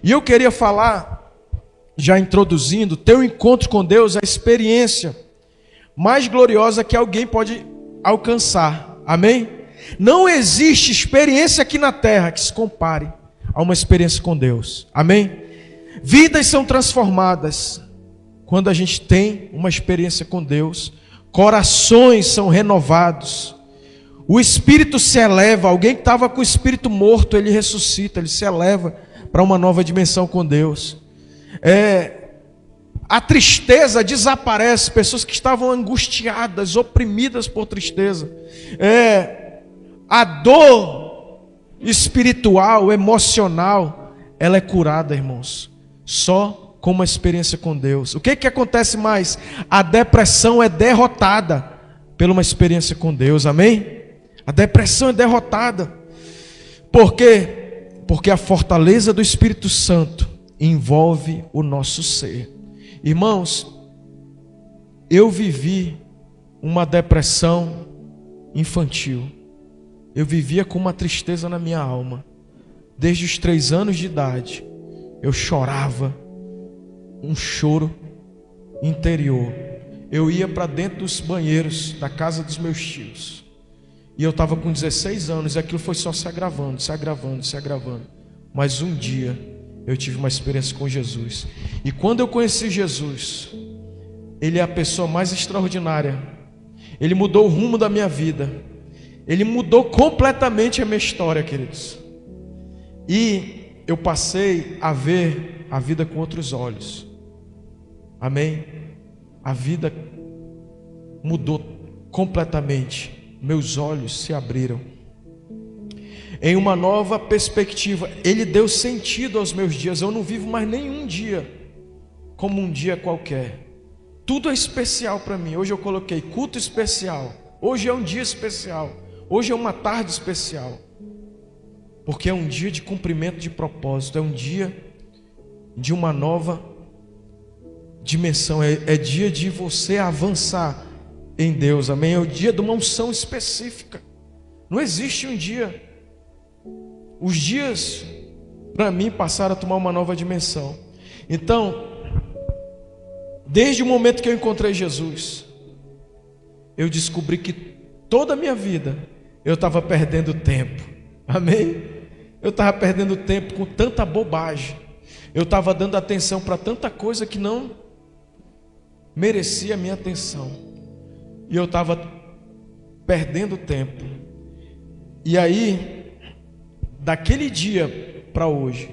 E eu queria falar, já introduzindo, teu encontro com Deus é a experiência mais gloriosa que alguém pode alcançar. Amém? Não existe experiência aqui na terra que se compare a uma experiência com Deus. Amém? Vidas são transformadas quando a gente tem uma experiência com Deus. Corações são renovados. O espírito se eleva. Alguém que estava com o espírito morto, ele ressuscita, ele se eleva para uma nova dimensão com Deus. A tristeza desaparece. Pessoas que estavam angustiadas, oprimidas por tristeza. A dor espiritual, emocional, ela é curada, irmãos, só com uma experiência com Deus. O que acontece mais? A depressão é derrotada por uma experiência com Deus. Amém? A depressão é derrotada. Por quê? Porque a fortaleza do Espírito Santo envolve o nosso ser. Irmãos, eu vivi uma depressão infantil. Eu vivia com uma tristeza na minha alma. Desde os 3 anos de idade, eu chorava, um choro interior. Eu ia para dentro dos banheiros da casa dos meus tios. E eu estava com 16 anos e aquilo foi só se agravando, se agravando, se agravando. Mas um dia eu tive uma experiência com Jesus. E quando eu conheci Jesus, Ele é a pessoa mais extraordinária. Ele mudou o rumo da minha vida. Ele mudou completamente a minha história, queridos. E eu passei a ver a vida com outros olhos. Amém? A vida mudou completamente. Meus olhos se abriram em uma nova perspectiva. Ele deu sentido aos meus dias. Eu não vivo mais nenhum dia como um dia qualquer. Tudo é especial para mim. Hoje eu coloquei culto especial. Hoje é um dia especial. Hoje é uma tarde especial. Porque é um dia de cumprimento de propósito. É um dia de uma nova dimensão. É dia de você avançar em Deus. Amém? É o dia de uma unção específica. Não existe um dia. Os dias para mim passaram a tomar uma nova dimensão. Então, desde o momento que eu encontrei Jesus, eu descobri que toda a minha vida eu estava perdendo tempo. Amém? Eu estava perdendo tempo com tanta bobagem. Eu estava dando atenção para tanta coisa que não merecia a minha atenção. E eu estava perdendo tempo. E aí, daquele dia para hoje,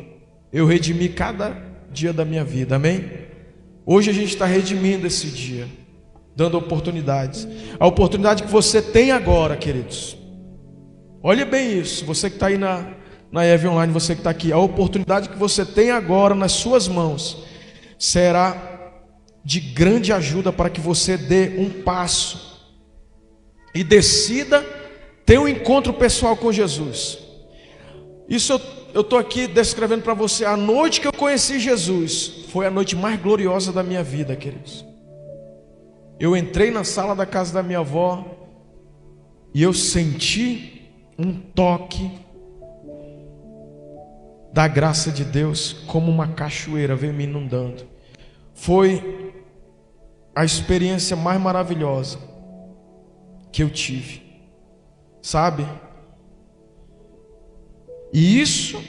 eu redimi cada dia da minha vida. Amém? Hoje a gente está redimindo esse dia, dando oportunidades. A oportunidade que você tem agora, queridos. Olha bem isso. Você que está aí na EV Online, você que está aqui. A oportunidade que você tem agora nas suas mãos será de grande ajuda para que você dê um passo e decida ter um encontro pessoal com Jesus. Isso eu estou aqui descrevendo para você. A noite que eu conheci Jesus foi a noite mais gloriosa da minha vida, queridos. Eu entrei na sala da casa da minha avó e eu senti um toque da graça de Deus, como uma cachoeira veio me inundando. Foi a experiência mais maravilhosa que eu tive, sabe? E isso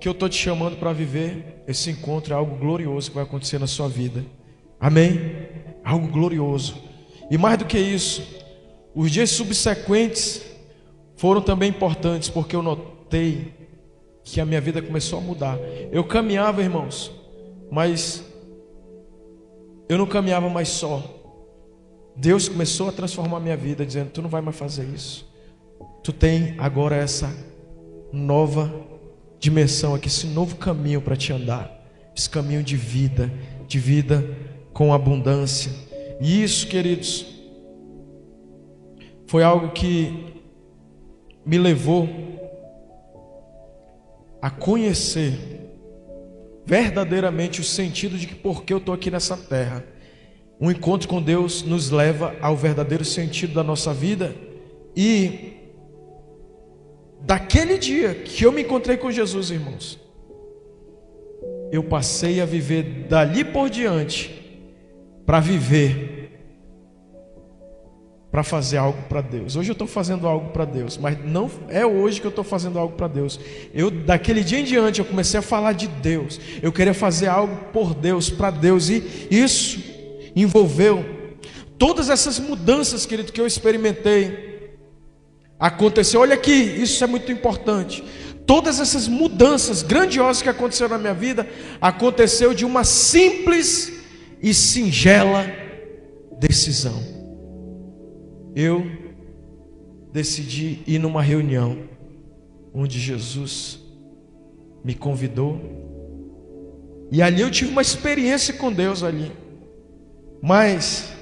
que eu estou te chamando para viver, esse encontro é algo glorioso que vai acontecer na sua vida. Amém? Algo glorioso. E mais do que isso, os dias subsequentes foram também importantes, porque eu notei que a minha vida começou a mudar. Eu caminhava, irmãos, mas eu não caminhava mais só. Deus começou a transformar a minha vida, dizendo: tu não vai mais fazer isso. Tu tem agora essa nova dimensão aqui, esse novo caminho para te andar. Esse caminho de vida com abundância. E isso, queridos, foi algo que me levou a conhecer verdadeiramente o sentido de que por que eu estou aqui nessa terra. Um encontro com Deus nos leva ao verdadeiro sentido da nossa vida. E daquele dia que eu me encontrei com Jesus, irmãos, eu passei a viver dali por diante, para viver, para fazer algo para Deus. Hoje eu estou fazendo algo para Deus, mas não é hoje que eu estou fazendo algo para Deus. Daquele dia em diante, eu comecei a falar de Deus. Eu queria fazer algo por Deus, para Deus, e isso envolveu todas essas mudanças, querido, que eu experimentei. Aconteceu, olha aqui, isso é muito importante. Todas essas mudanças grandiosas que aconteceram na minha vida, aconteceu de uma simples e singela decisão. Eu decidi ir numa reunião onde Jesus me convidou, e ali eu tive uma experiência com Deus ali. Mas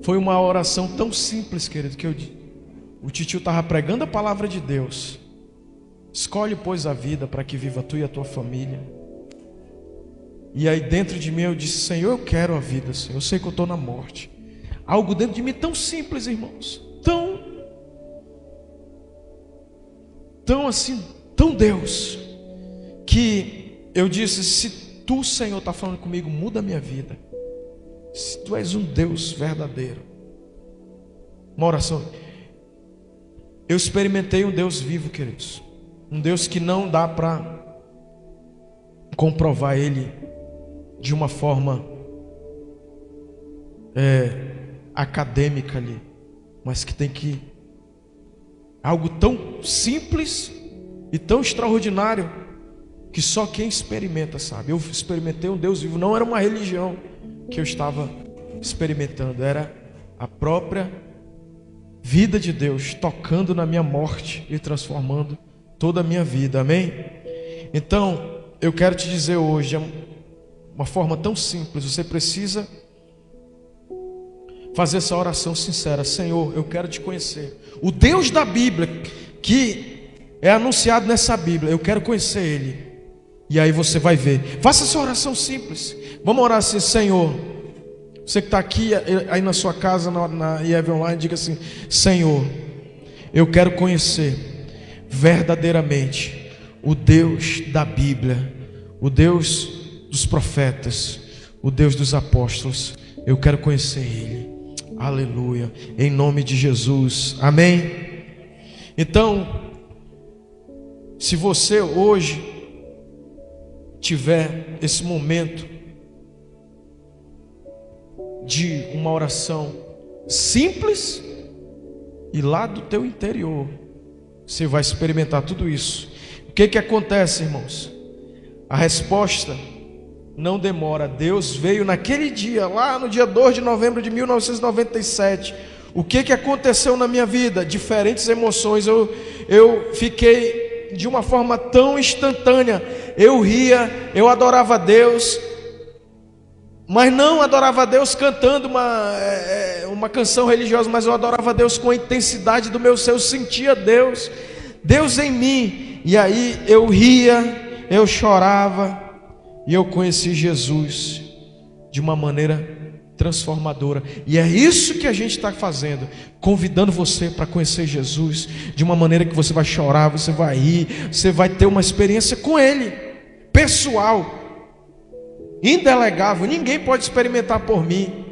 foi uma oração tão simples, querido, que o titio estava pregando a palavra de Deus. Escolhe, pois, a vida para que viva tu e a tua família. E aí dentro de mim eu disse: Senhor, eu quero a vida, Senhor. Eu sei que eu estou na morte. Algo dentro de mim tão simples, irmãos. Tão assim, tão Deus, que eu disse: se tu, Senhor, está falando comigo, muda a minha vida. Se tu és um Deus verdadeiro. Uma oração. Eu experimentei um Deus vivo, queridos. Um Deus que não dá para comprovar Ele de uma forma acadêmica ali, mas que tem que algo tão simples e tão extraordinário que só quem experimenta sabe. Eu experimentei um Deus vivo. Não era uma religião que eu estava experimentando, era a própria vida de Deus tocando na minha morte e transformando toda a minha vida. Amém? Então eu quero te dizer hoje, uma forma tão simples, você precisa fazer essa oração sincera: Senhor, eu quero te conhecer. O Deus da Bíblia, que é anunciado nessa Bíblia, eu quero conhecer Ele. E aí você vai ver. Faça essa oração simples. Vamos orar assim: Senhor, você que está aqui aí na sua casa, na IEV Online, diga assim: Senhor, eu quero conhecer verdadeiramente o Deus da Bíblia, o Deus dos profetas, o Deus dos apóstolos. Eu quero conhecer Ele. Aleluia, em nome de Jesus, amém? Então, se você hoje tiver esse momento de uma oração simples, e lá do teu interior você vai experimentar tudo isso. O que acontece, irmãos? A resposta não demora. Deus veio naquele dia, lá no dia 2 de novembro de 1997. O que aconteceu na minha vida? Diferentes emoções. Eu fiquei de uma forma tão instantânea. Eu ria, eu adorava a Deus, mas não adorava a Deus cantando uma canção religiosa, mas eu adorava a Deus com a intensidade do meu ser. Eu sentia Deus em mim. E aí eu ria, eu chorava, e eu conheci Jesus de uma maneira transformadora. E é isso que a gente está fazendo, convidando você para conhecer Jesus de uma maneira que você vai chorar, você vai rir, você vai ter uma experiência com Ele, pessoal, indelegável. Ninguém pode experimentar por mim.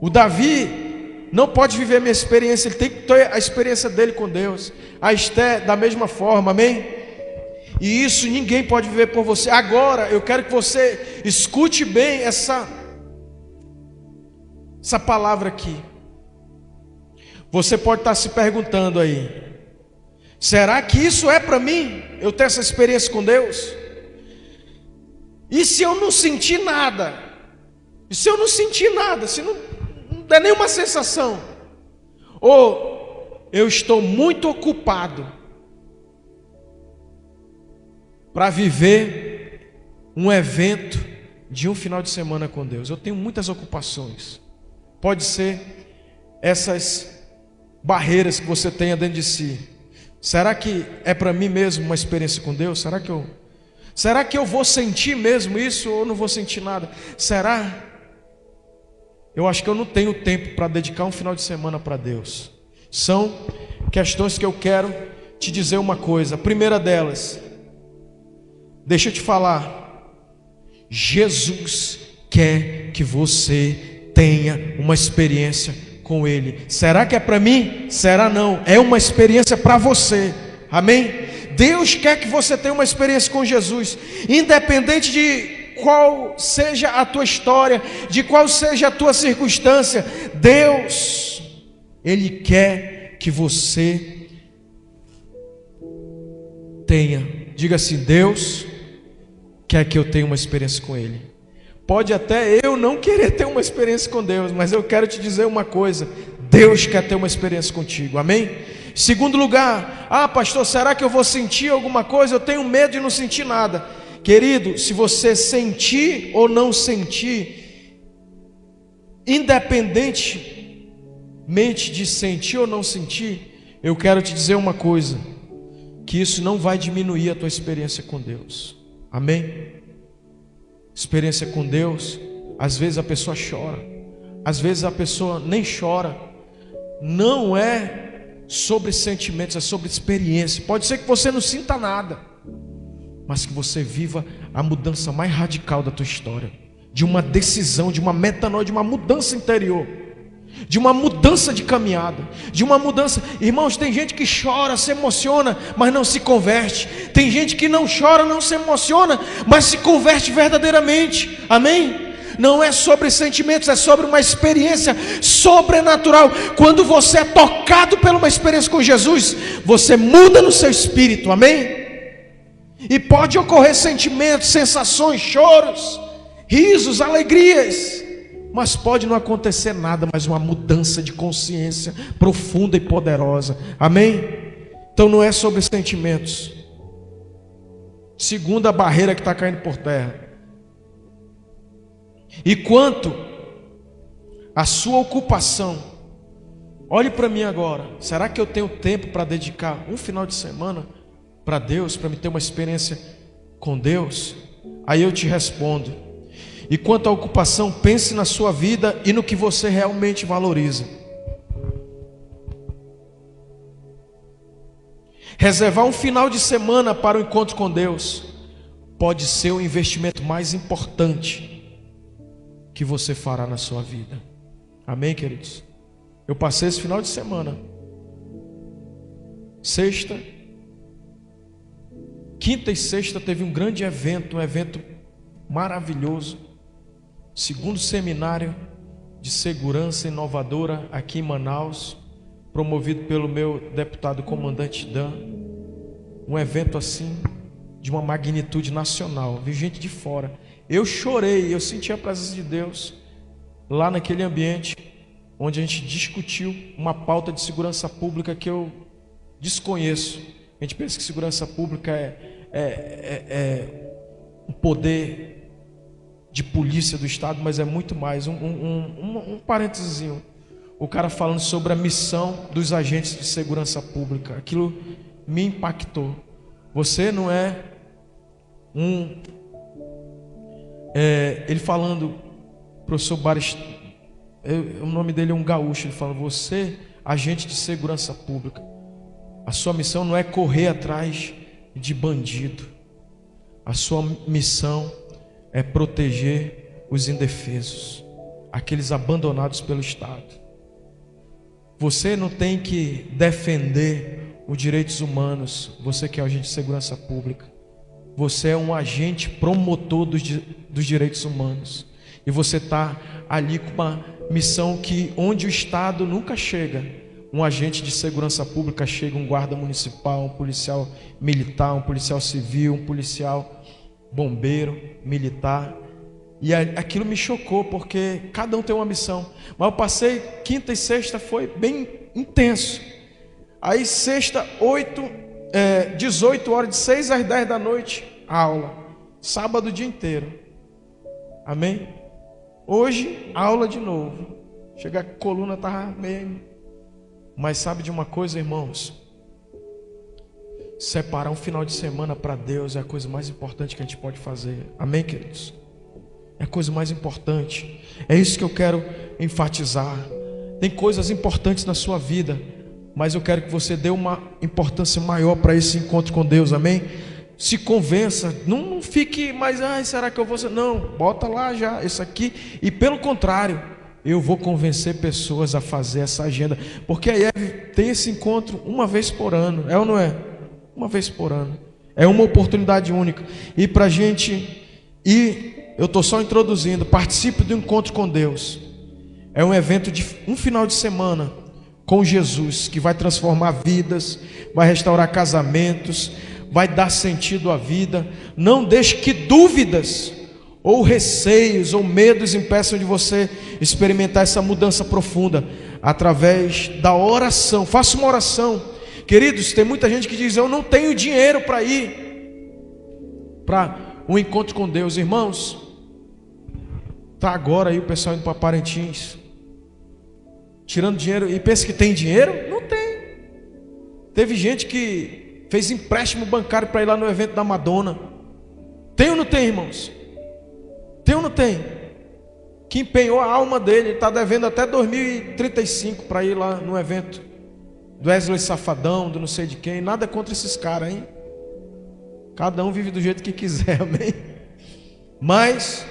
O Davi não pode viver a minha experiência, ele tem que ter a experiência dele com Deus. A Esté da mesma forma, amém? E isso ninguém pode viver por você. Agora eu quero que você escute bem essa palavra aqui. Você pode estar se perguntando aí: será que isso é para mim? Eu tenho essa experiência com Deus? E se eu não sentir nada? E se eu não sentir nada? Se não der nenhuma sensação? Ou eu estou muito ocupado para viver um evento de um final de semana com Deus? Eu tenho muitas ocupações. Pode ser essas barreiras que você tenha dentro de si. Será que é para mim mesmo uma experiência com Deus? Será que eu vou sentir mesmo isso ou não vou sentir nada? Será? Eu acho que eu não tenho tempo para dedicar um final de semana para Deus. São questões que eu quero te dizer uma coisa. A primeira delas, deixa eu te falar, Jesus quer que você tenha uma experiência com Ele. Será que é para mim? Será não? É uma experiência para você. Amém? Deus quer que você tenha uma experiência com Jesus, independente de qual seja a tua história, de qual seja a tua circunstância. Deus, Ele quer que você tenha. Diga assim: Deus quer que eu tenha uma experiência com Ele. Pode até eu não querer ter uma experiência com Deus, mas eu quero te dizer uma coisa: Deus quer ter uma experiência contigo. Amém? Segundo lugar, pastor, será que eu vou sentir alguma coisa? Eu tenho medo de não sentir nada. Querido, se você sentir ou não sentir, independentemente de sentir ou não sentir, eu quero te dizer uma coisa, que isso não vai diminuir a tua experiência com Deus. Amém? Experiência com Deus, às vezes a pessoa chora, às vezes a pessoa nem chora. Não é sobre sentimentos, é sobre experiência. Pode ser que você não sinta nada, mas que você viva a mudança mais radical da tua história, de uma decisão, de uma metanoia, de uma mudança interior, de uma mudança de caminhada, de uma mudança. Irmãos, tem gente que chora, se emociona, mas não se converte. Tem gente que não chora, não se emociona, mas se converte verdadeiramente. Amém? Não é sobre sentimentos, é sobre uma experiência sobrenatural. Quando você é tocado por uma experiência com Jesus, você muda no seu espírito. Amém? E pode ocorrer sentimentos, sensações, choros, risos, alegrias, mas pode não acontecer nada, mas uma mudança de consciência profunda e poderosa. Amém? Então não é sobre sentimentos. Segunda barreira que está caindo por terra. E quanto à sua ocupação, olhe para mim agora. Será que eu tenho tempo para dedicar um final de semana para Deus, para me ter uma experiência com Deus? Aí eu te respondo. E quanto à ocupação, pense na sua vida e no que você realmente valoriza. Reservar um final de semana para o encontro com Deus pode ser o investimento mais importante que você fará na sua vida. Amém, queridos? Eu passei esse final de semana, quinta e sexta teve um grande evento, um evento maravilhoso, segundo seminário de segurança inovadora aqui em Manaus, promovido pelo meu deputado comandante Dan. Um evento assim de uma magnitude nacional, vi gente de fora. Eu chorei, eu senti a presença de Deus lá naquele ambiente onde a gente discutiu uma pauta de segurança pública que eu desconheço. A gente pensa que segurança pública é um poder de polícia do Estado, mas é muito mais. Um parênteses, o cara falando sobre a missão dos agentes de segurança pública, aquilo me impactou. Você não é ele falando, professor Baris, o nome dele é um gaúcho, ele fala: você, agente de segurança pública, a sua missão não é correr atrás de bandido, a sua missão é proteger os indefesos, aqueles abandonados pelo Estado. Você não tem que defender os direitos humanos, você que é agente de segurança pública. Você é um agente promotor dos direitos humanos. E você está ali com uma missão que onde o Estado nunca chega, um agente de segurança pública chega, um guarda municipal, um policial militar, um policial civil, um policial bombeiro, militar. E aquilo me chocou, porque cada um tem uma missão. Mas eu passei quinta e sexta, foi bem intenso. Aí sexta, 18 horas, de 6 às 10 da noite, aula. Sábado o dia inteiro. Amém? Hoje, aula de novo. Chega, a coluna estava meio... Mas sabe de uma coisa, irmãos? Separar um final de semana para Deus é a coisa mais importante que a gente pode fazer. Amém, queridos? É a coisa mais importante. É isso que eu quero enfatizar. Tem coisas importantes na sua vida, mas eu quero que você dê uma importância maior para esse encontro com Deus, amém? Se convença, não fique mais, será que eu vou? Não, bota lá já, isso aqui, e pelo contrário, eu vou convencer pessoas a fazer essa agenda, porque a IEV tem esse encontro uma vez por ano, é ou não é? Uma vez por ano, é uma oportunidade única, e para a gente ir, eu estou só introduzindo, participe do encontro com Deus, é um evento de um final de semana, com Jesus, que vai transformar vidas, vai restaurar casamentos, vai dar sentido à vida. Não deixe que dúvidas, ou receios, ou medos impeçam de você experimentar essa mudança profunda, através da oração. Faça uma oração. Queridos, tem muita gente que diz, eu não tenho dinheiro para ir para um encontro com Deus. Irmãos, está agora aí o pessoal indo para Parintins, tirando dinheiro, e pensa que tem dinheiro? Não tem. Teve gente que fez empréstimo bancário para ir lá no evento da Madonna. Tem ou não tem, irmãos? Tem ou não tem? Que empenhou a alma dele, está devendo até 2035 para ir lá no evento do Wesley Safadão, do não sei de quem. Nada contra esses caras, hein? Cada um vive do jeito que quiser, amém? Mas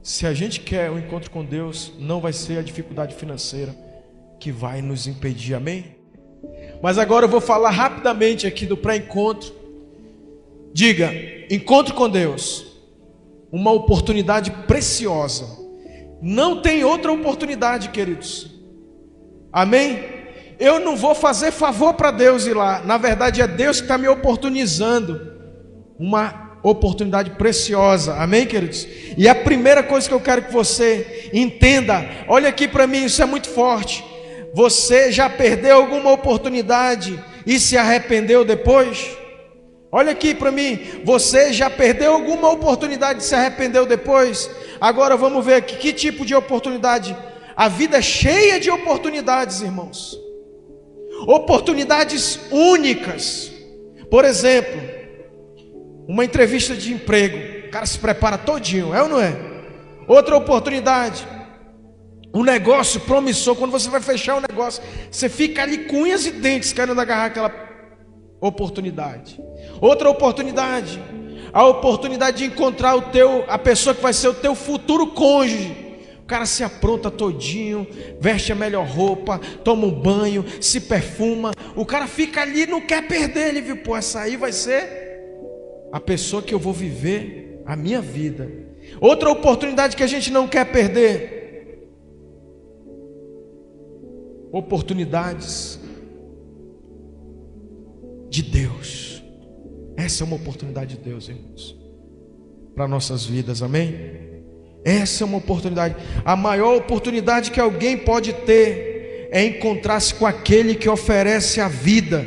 se a gente quer um encontro com Deus, não vai ser a dificuldade financeira que vai nos impedir, amém? Mas agora eu vou falar rapidamente aqui do pré-encontro. Diga, encontro com Deus, uma oportunidade preciosa. Não tem outra oportunidade, queridos. Amém? Eu não vou fazer favor para Deus ir lá. Na verdade é Deus que está me oportunizando uma oportunidade preciosa, amém, queridos? E a primeira coisa que eu quero que você entenda, olha aqui para mim, isso é muito forte. Você já perdeu alguma oportunidade e se arrependeu depois? Olha aqui para mim, você já perdeu alguma oportunidade e se arrependeu depois? Agora vamos ver aqui, que tipo de oportunidade? A vida é cheia de oportunidades, irmãos. Oportunidades únicas. Por exemplo, uma entrevista de emprego, o cara se prepara todinho, é ou não é? Outra oportunidade, um negócio promissor, quando você vai fechar o negócio, você fica ali com unhas e dentes querendo agarrar aquela oportunidade. Outra oportunidade, a oportunidade de encontrar a pessoa que vai ser o teu futuro cônjuge. O cara se apronta todinho, veste a melhor roupa, toma um banho, se perfuma, o cara fica ali, não quer perder, ele viu, pô, essa aí vai ser a pessoa que eu vou viver a minha vida. Outra oportunidade que a gente não quer perder, oportunidades de Deus. Essa é uma oportunidade de Deus, irmãos, para nossas vidas, amém? Essa é uma oportunidade. A maior oportunidade que alguém pode ter é encontrar-se com aquele que oferece a vida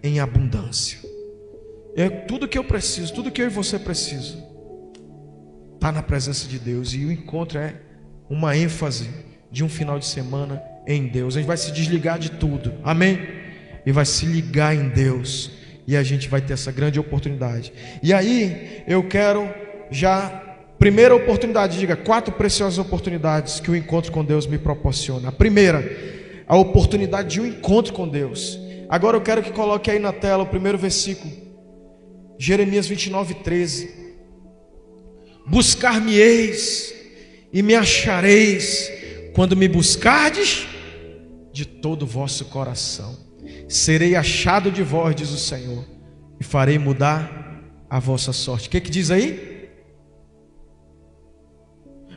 em abundância. É tudo que eu preciso, tudo que eu e você precisam, está na presença de Deus. E o encontro é uma ênfase de um final de semana em Deus. A gente vai se desligar de tudo, amém? E vai se ligar em Deus, e a gente vai ter essa grande oportunidade. E aí eu quero primeira oportunidade, diga, 4 preciosas oportunidades que o encontro com Deus me proporciona. A primeira, a oportunidade de um encontro com Deus. Agora eu quero que coloque aí na tela o primeiro versículo, Jeremias 29:13. Buscar-me-eis e me achareis quando me buscardes de todo o vosso coração. Serei achado de vós, diz o Senhor, e farei mudar a vossa sorte. O que diz aí?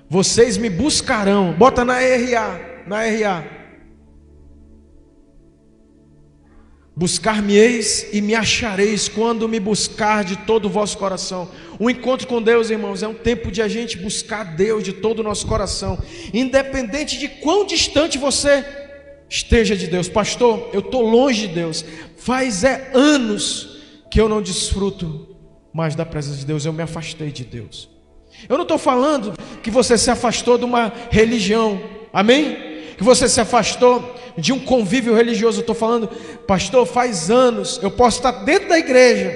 Vocês me buscarão. Bota na RA. Buscar-me-eis e me achareis quando me buscar de todo o vosso coração. O encontro com Deus, irmãos, é um tempo de a gente buscar Deus de todo o nosso coração, independente de quão distante você esteja de Deus. Pastor, eu estou longe de Deus, faz anos que eu não desfruto mais da presença de Deus, eu me afastei de Deus. Eu não estou falando que você se afastou de uma religião, amém? Que você se afastou de um convívio religioso. Eu estou falando, pastor, faz anos, eu posso estar dentro da igreja,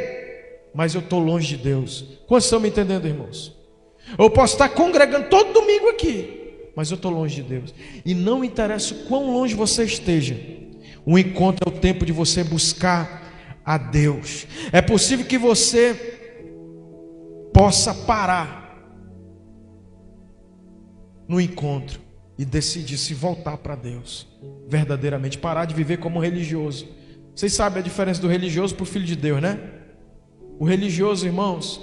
mas eu estou longe de Deus. Quantos estão me entendendo, irmãos? Eu posso estar congregando todo domingo aqui, mas eu estou longe de Deus. E não interessa o quão longe você esteja, o encontro é o tempo de você buscar a Deus. É possível que você possa parar no encontro e decidir se voltar para Deus verdadeiramente, parar de viver como religioso. Vocês sabem a diferença do religioso para o filho de Deus, né? O religioso, irmãos,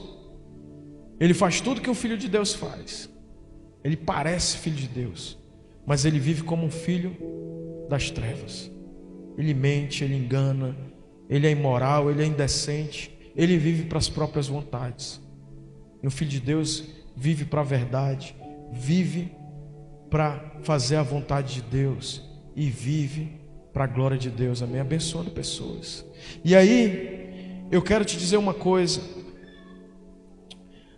ele faz tudo que um filho de Deus faz. Ele parece filho de Deus, mas ele vive como um filho das trevas. Ele mente, ele engana, ele é imoral, ele é indecente, ele vive para as próprias vontades. E o filho de Deus vive para a verdade, vive para fazer a vontade de Deus e vive para a glória de Deus, amém? Abençoando pessoas. E aí, eu quero te dizer uma coisa.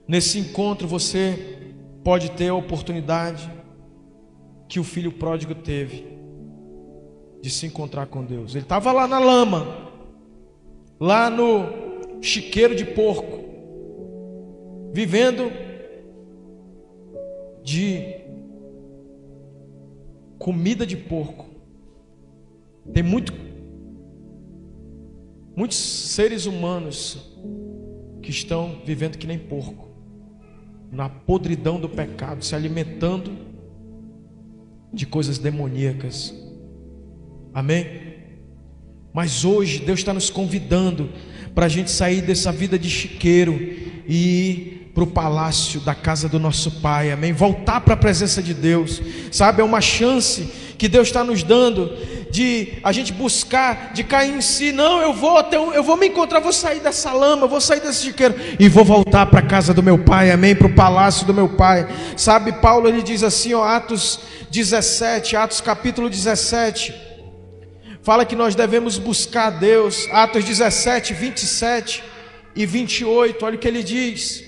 Nesse encontro você pode ter a oportunidade que o filho pródigo teve de se encontrar com Deus. Ele estava lá na lama, lá no chiqueiro de porco, vivendo de comida de porco. Tem muitos seres humanos que estão vivendo que nem porco, na podridão do pecado, se alimentando de coisas demoníacas. Amém? Mas hoje Deus está nos convidando para a gente sair dessa vida de chiqueiro e ir para o palácio da casa do nosso Pai. Amém? Voltar para a presença de Deus. Sabe, é uma chance que Deus está nos dando de a gente buscar, de cair em si. Não, eu vou me encontrar, vou sair dessa lama, vou sair desse chiqueiro e vou voltar para a casa do meu Pai, amém? Para o palácio do meu Pai. Sabe, Paulo ele diz assim, ó, Atos capítulo 17, fala que nós devemos buscar a Deus. Atos 17, 27 e 28, olha o que ele diz: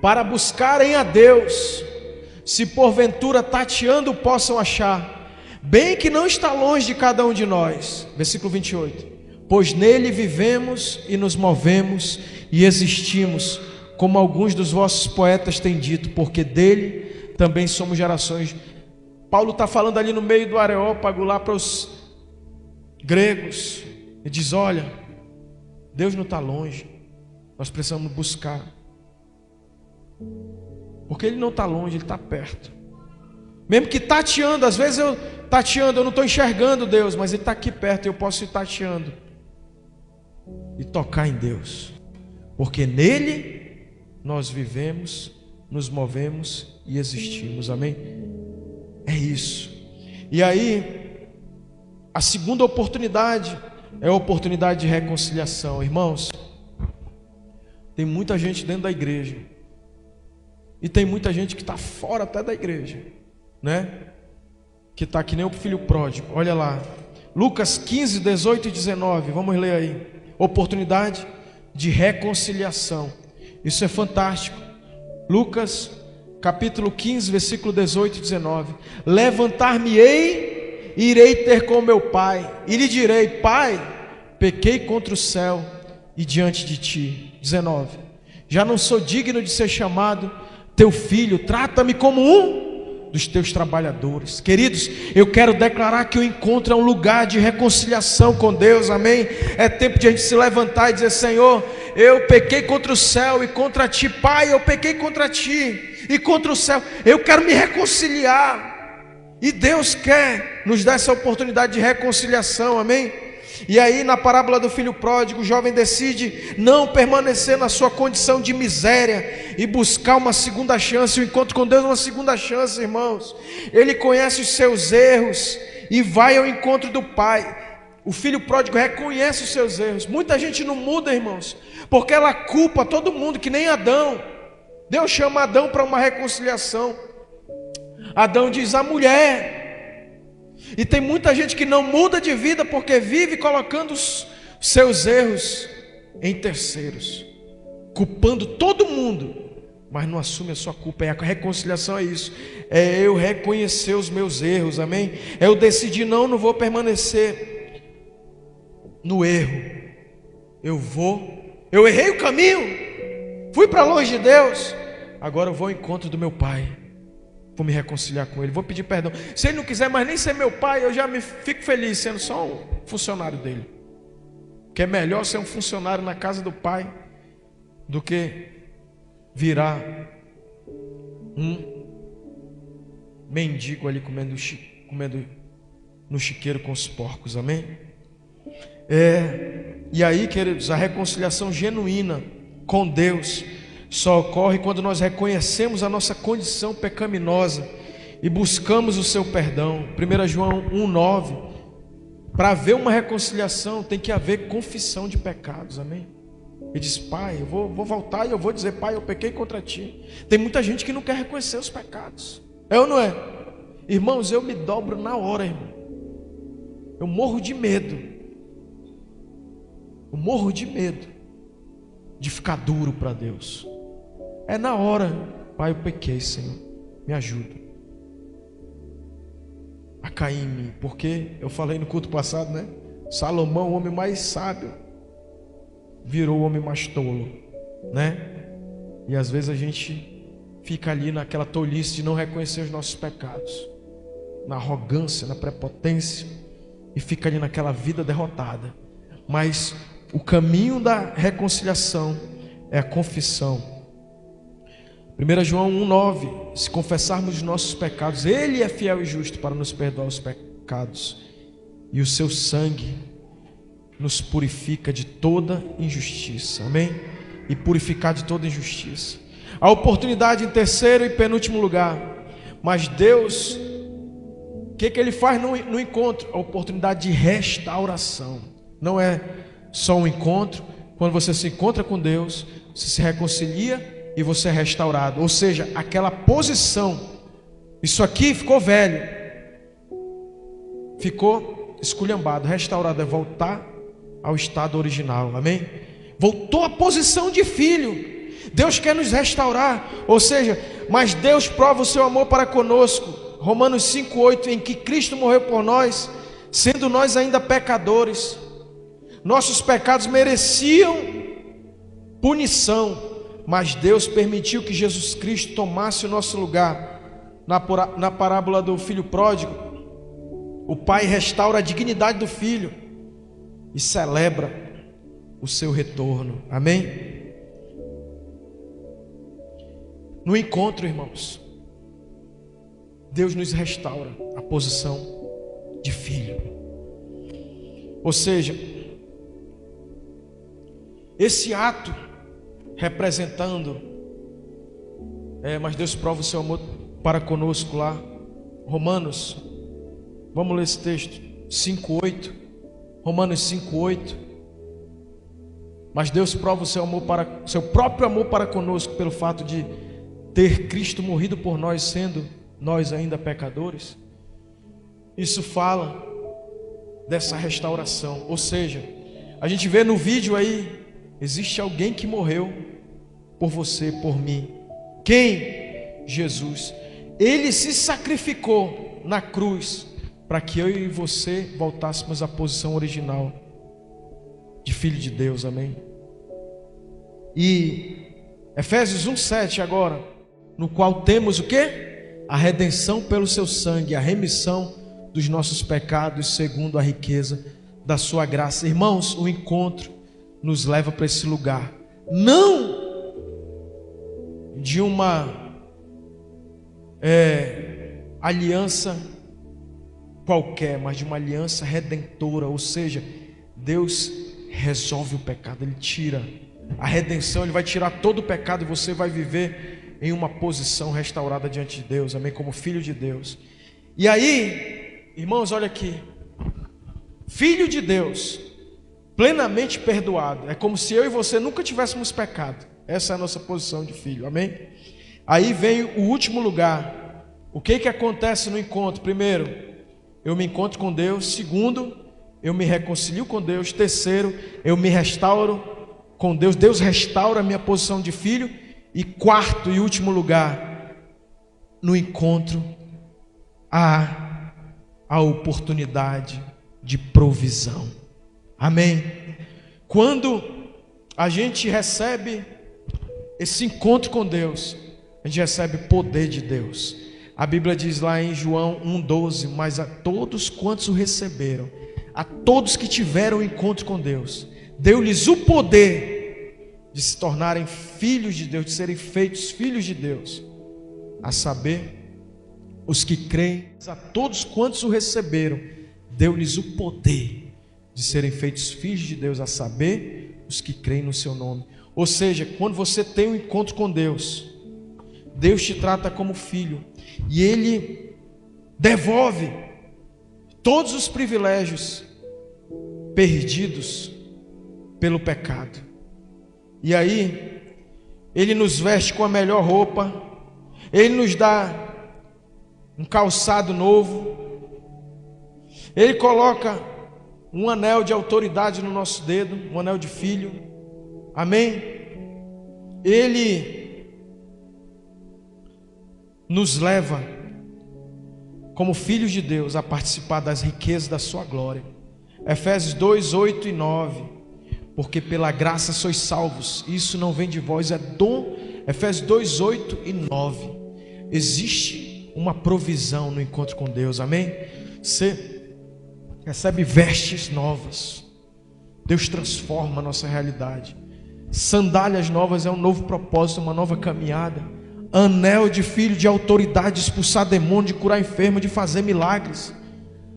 para buscarem a Deus, se porventura tateando possam achar, bem que não está longe de cada um de nós. Versículo 28: pois nele vivemos e nos movemos e existimos, como alguns dos vossos poetas têm dito, porque dele também somos gerações. Paulo está falando ali no meio do Areópago, lá para os gregos, e diz: olha, Deus não está longe, nós precisamos buscar, porque Ele não está longe, Ele está perto. Mesmo que tateando, às vezes eu não estou enxergando Deus, mas Ele está aqui perto e eu posso ir tateando e tocar em Deus, porque nele nós vivemos, nos movemos e existimos, amém? É isso. E aí, a segunda oportunidade é a oportunidade de reconciliação. Irmãos, tem muita gente dentro da igreja e tem muita gente que está fora até da igreja, né? Que está que nem o filho pródigo. Olha lá, Lucas 15, 18 e 19, vamos ler aí. Oportunidade de reconciliação. Isso é fantástico. Lucas capítulo 15, versículo 18 e 19. Levantar-me-ei e irei ter com meu pai, e lhe direi: Pai, pequei contra o céu e diante de ti. 19. Já não sou digno de ser chamado teu filho, trata-me como um dos teus trabalhadores. Queridos, eu quero declarar que o encontro é um lugar de reconciliação com Deus, amém? É tempo de a gente se levantar e dizer: Senhor, eu pequei contra o céu e contra ti. Pai, eu pequei contra ti e contra o céu, eu quero me reconciliar. E Deus quer nos dar essa oportunidade de reconciliação, amém? E aí, na parábola do filho pródigo, o jovem decide não permanecer na sua condição de miséria e buscar uma segunda chance. O encontro com Deus é uma segunda chance, irmãos. Ele conhece os seus erros e vai ao encontro do Pai. O filho pródigo reconhece os seus erros. Muita gente não muda, irmãos, porque ela culpa todo mundo, que nem Adão. Deus chama Adão para uma reconciliação. Adão diz: a mulher. E tem muita gente que não muda de vida porque vive colocando os seus erros em terceiros, culpando todo mundo, mas não assume a sua culpa. A reconciliação é isso, é eu reconhecer os meus erros, amém? É eu decidir: não vou permanecer no erro. Eu errei o caminho, fui para longe de Deus, agora eu vou ao encontro do meu pai, vou me reconciliar com ele, vou pedir perdão. Se ele não quiser mais nem ser meu pai, eu já me fico feliz sendo só um funcionário dele. Que é melhor ser um funcionário na casa do pai do que virar um mendigo ali comendo no chiqueiro com os porcos, amém? E aí, queridos, a reconciliação genuína com Deus só ocorre quando nós reconhecemos a nossa condição pecaminosa e buscamos o seu perdão. 1 João 1,9. Para haver uma reconciliação tem que haver confissão de pecados, amém? Ele diz: pai, eu vou voltar e eu vou dizer: pai, eu pequei contra ti. Tem muita gente que não quer reconhecer os pecados, é ou não é? Irmãos, eu me dobro na hora, irmão. Eu morro de medo. Eu morro de medo de ficar duro para Deus. É na hora: pai, eu pequei, Senhor, me ajuda a cair em mim. Porque eu falei no culto passado, né? Salomão, o homem mais sábio, virou o homem mais tolo, né? E às vezes a gente fica ali naquela tolice de não reconhecer os nossos pecados, na arrogância, na prepotência, e fica ali naquela vida derrotada. Mas o caminho da reconciliação é a confissão. 1 João 1,9: se confessarmos os nossos pecados, Ele é fiel e justo para nos perdoar os pecados, e o seu sangue nos purifica de toda injustiça, amém? E purificar de toda injustiça. A oportunidade em terceiro e penúltimo lugar. Mas Deus, o que Ele faz no encontro? A oportunidade de restauração. Não é só um encontro. Quando você se encontra com Deus, você se reconcilia e você é restaurado. Ou seja, aquela posição, isso aqui ficou velho, ficou esculhambado. Restaurado é voltar ao estado original, amém? Voltou à posição de filho. Deus quer nos restaurar. Ou seja, mas Deus prova o seu amor para conosco. Romanos 5,8: em que Cristo morreu por nós, sendo nós ainda pecadores. Nossos pecados mereciam punição, mas Deus permitiu que Jesus Cristo tomasse o nosso lugar. Na parábola do filho pródigo, o pai restaura a dignidade do filho e celebra o seu retorno, amém? No encontro, irmãos, Deus nos restaura a posição de filho. Ou seja, esse ato representando, mas Deus prova o seu amor para conosco lá, Romanos, vamos ler esse texto, 5,8, Romanos 5,8. Mas Deus prova o seu próprio amor para conosco pelo fato de ter Cristo morrido por nós, sendo nós ainda pecadores. Isso fala dessa restauração. Ou seja, a gente vê no vídeo aí, existe alguém que morreu por você, por mim. Quem? Jesus. Ele se sacrificou na cruz para que eu e você voltássemos à posição original de filho de Deus, amém? E Efésios 1,7 agora, no qual temos o quê? A redenção pelo seu sangue, a remissão dos nossos pecados segundo a riqueza da sua graça. Irmãos, o encontro nos leva para esse lugar, não de uma aliança qualquer, mas de uma aliança redentora. Ou seja, Deus resolve o pecado, Ele tira a redenção, Ele vai tirar todo o pecado e você vai viver em uma posição restaurada diante de Deus, amém? Como filho de Deus. E aí, irmãos, olha aqui, filho de Deus, plenamente perdoado, é como se eu e você nunca tivéssemos pecado. Essa é a nossa posição de filho, amém? Aí vem o último lugar. O que acontece no encontro? Primeiro, eu me encontro com Deus. Segundo, eu me reconcilio com Deus. Terceiro, eu me restauro com Deus. Deus restaura a minha posição de filho. E quarto e último lugar, no encontro há a oportunidade de provisão, amém? Quando a gente recebe esse encontro com Deus, a gente recebe poder de Deus. A Bíblia diz lá em João 1,12: mas a todos quantos o receberam, a todos que tiveram encontro com Deus, deu-lhes o poder de se tornarem filhos de Deus, de serem feitos filhos de Deus, a saber, os que creem. A todos quantos o receberam, deu-lhes o poder de serem feitos filhos de Deus, a saber, os que creem no seu nome. Ou seja, quando você tem um encontro com Deus, Deus te trata como filho, e Ele devolve todos os privilégios perdidos pelo pecado. E aí Ele nos veste com a melhor roupa, Ele nos dá um calçado novo, Ele coloca um anel de autoridade no nosso dedo, um anel de filho. Amém? Ele nos leva como filhos de Deus a participar das riquezas da sua glória. Efésios 2, 8 e 9: porque pela graça sois salvos, isso não vem de vós, é dom. Efésios 2, 8 e 9. Existe uma provisão no encontro com Deus, amém? Você recebe vestes novas, Deus transforma a nossa realidade. Sandálias novas é um novo propósito, uma nova caminhada. Anel de filho, de autoridade, de expulsar demônio, de curar enfermo, de fazer milagres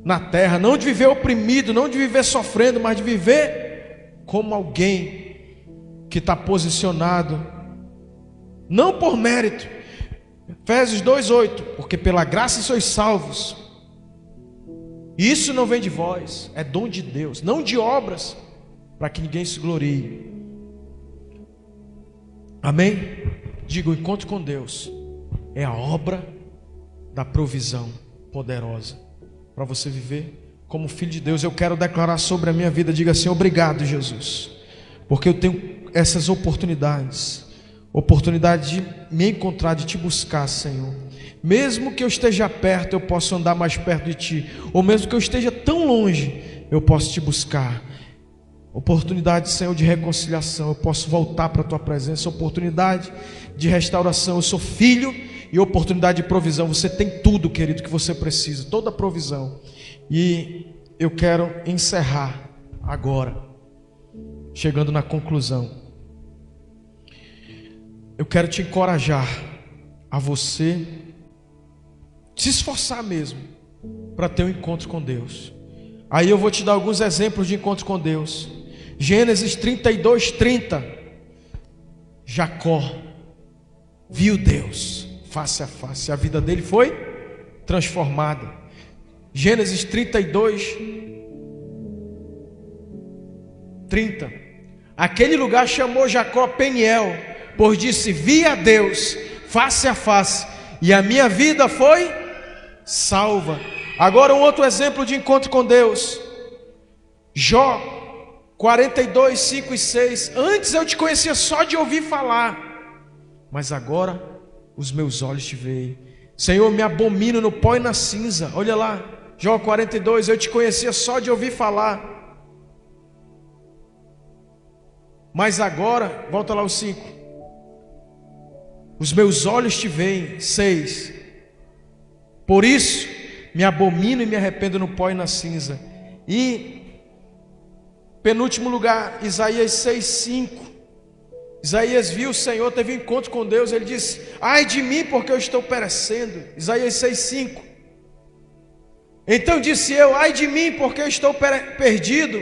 na terra. Não de viver oprimido, não de viver sofrendo, mas de viver como alguém que está posicionado, não por mérito. Efésios 2:8: porque pela graça sois salvos, isso não vem de vós, é dom de Deus, não de obras, para que ninguém se glorie. Amém? Diga, o encontro com Deus é a obra da provisão poderosa para você viver como filho de Deus. Eu quero declarar sobre a minha vida, diga assim: obrigado, Jesus, porque eu tenho essas oportunidade de me encontrar, de te buscar, Senhor. Mesmo que eu esteja perto, eu posso andar mais perto de Ti, ou mesmo que eu esteja tão longe, eu posso Te buscar. Oportunidade, Senhor, de reconciliação, eu posso voltar para a Tua presença. Oportunidade de restauração, eu sou filho. E oportunidade de provisão, você tem tudo, querido, que você precisa, toda a provisão. E eu quero encerrar agora, chegando na conclusão. Eu quero te encorajar a você se esforçar mesmo para ter um encontro com Deus. Aí eu vou te dar alguns exemplos de encontro com Deus. Gênesis 32:30. Jacó viu Deus face a face, a vida dele foi transformada. Gênesis 32:30. Aquele lugar chamou Jacó Peniel, pois disse: vi a Deus face a face, e a minha vida foi salva. Agora um outro exemplo de encontro com Deus. Jó 42, 5 e 6. Antes eu te conhecia só de ouvir falar, mas agora os meus olhos te veem. Senhor, me abomino no pó e na cinza. Olha lá, Jó 42. Eu te conhecia só de ouvir falar, mas agora, volta lá o 5. Os meus olhos te veem. 6. Por isso me abomino e me arrependo no pó e na cinza. E penúltimo lugar, Isaías 6:5. Isaías viu o Senhor, teve um encontro com Deus. Ele disse: ai de mim, porque eu estou perecendo. Isaías 6:5. Então disse eu: ai de mim, porque eu estou perdido,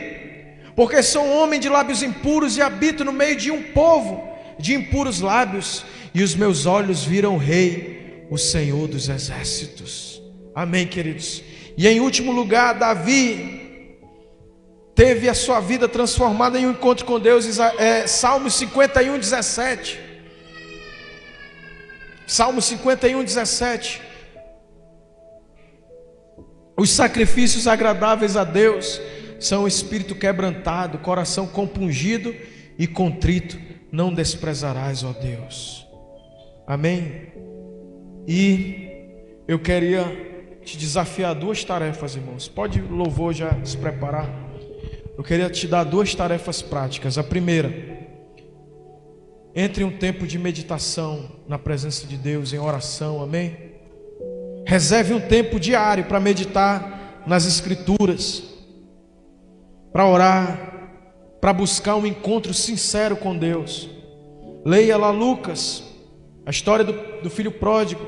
porque sou um homem de lábios impuros e habito no meio de um povo de impuros lábios, e os meus olhos viram o Rei, o Senhor dos exércitos. Amém, queridos. E em último lugar, Davi teve a sua vida transformada em um encontro com Deus. Salmo 51:17. Salmo 51:17. Os sacrifícios agradáveis a Deus são o espírito quebrantado, coração compungido e contrito não desprezarás, ó Deus. Amém? E eu queria te desafiar a duas tarefas, irmãos. Pode o louvor já se preparar. Eu queria te dar duas tarefas práticas. A primeira, entre em um tempo de meditação na presença de Deus, em oração, amém? Reserve um tempo diário para meditar nas Escrituras, para orar, para buscar um encontro sincero com Deus. Leia lá Lucas, a história do filho pródigo,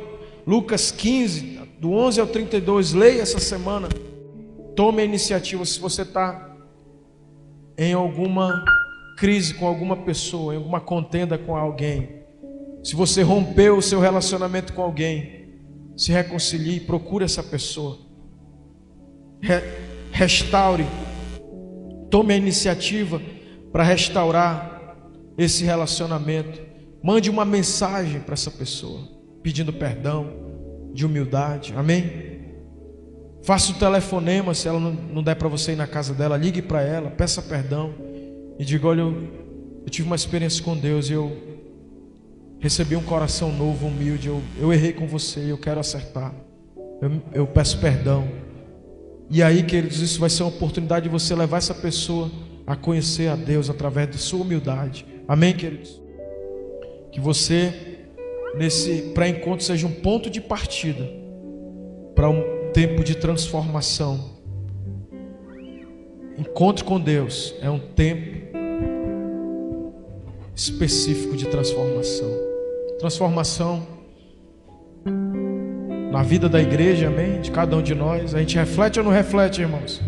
Lucas 15, do 11 ao 32, leia essa semana. Tome a iniciativa. Se você está em alguma crise com alguma pessoa, em alguma contenda com alguém, se você rompeu o seu relacionamento com alguém, se reconcilie, procure essa pessoa, restaure, tome a iniciativa para restaurar esse relacionamento. Mande uma mensagem para essa pessoa, pedindo perdão, de humildade, amém? Faça um telefonema, se ela não der para você ir na casa dela, ligue para ela, peça perdão e diga: olha, eu tive uma experiência com Deus e eu recebi um coração novo, humilde, eu errei com você e eu quero acertar, eu peço perdão. E aí, queridos, isso vai ser uma oportunidade de você levar essa pessoa a conhecer a Deus através de sua humildade, amém, queridos? Que você, nesse pré-encontro, seja um ponto de partida para um tempo de transformação. Encontro com Deus é um tempo específico de transformação. Transformação na vida da igreja, amém? De cada um de nós. A gente reflete ou não reflete, irmãos?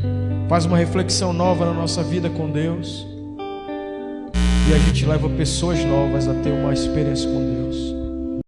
Faz uma reflexão nova na nossa vida com Deus. E a gente leva pessoas novas a ter uma experiência com Deus.